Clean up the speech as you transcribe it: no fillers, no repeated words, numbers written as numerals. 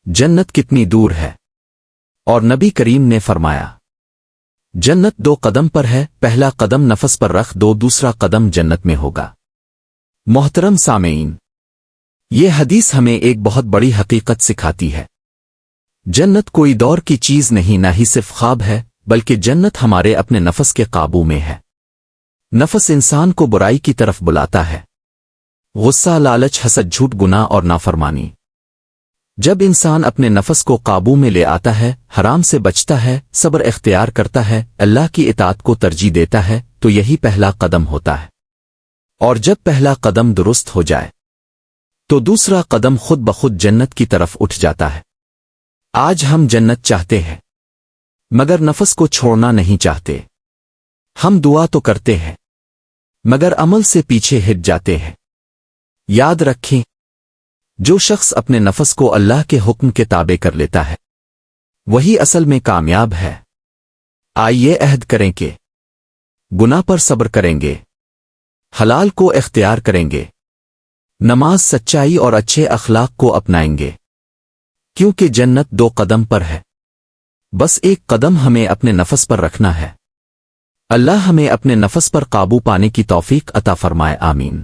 جنت کتنی دور ہے؟ اور نبی کریم نے فرمایا جنت 2 قدم پر ہے، پہلا قدم نفس پر رکھ دو، دوسرا قدم جنت میں ہوگا۔ محترم سامعین، یہ حدیث ہمیں ایک بہت بڑی حقیقت سکھاتی ہے۔ جنت کوئی دور کی چیز نہیں، نہ ہی صرف خواب ہے، بلکہ جنت ہمارے اپنے نفس کے قابو میں ہے۔ نفس انسان کو برائی کی طرف بلاتا ہے، غصہ، لالچ، حسد، جھوٹ، گناہ اور نافرمانی۔ جب انسان اپنے نفس کو قابو میں لے آتا ہے، حرام سے بچتا ہے، صبر اختیار کرتا ہے، اللہ کی اطاعت کو ترجیح دیتا ہے، تو یہی پہلا قدم ہوتا ہے۔ اور جب پہلا قدم درست ہو جائے تو دوسرا قدم خود بخود جنت کی طرف اٹھ جاتا ہے۔ آج ہم جنت چاہتے ہیں مگر نفس کو چھوڑنا نہیں چاہتے۔ ہم دعا تو کرتے ہیں مگر عمل سے پیچھے ہٹ جاتے ہیں۔ یاد رکھیں، جو شخص اپنے نفس کو اللہ کے حکم کے تابع کر لیتا ہے وہی اصل میں کامیاب ہے۔ آئیے عہد کریں کہ گناہ پر صبر کریں گے، حلال کو اختیار کریں گے، نماز، سچائی اور اچھے اخلاق کو اپنائیں گے، کیونکہ جنت 2 قدم پر ہے، بس ایک قدم ہمیں اپنے نفس پر رکھنا ہے۔ اللہ ہمیں اپنے نفس پر قابو پانے کی توفیق عطا فرمائے، آمین۔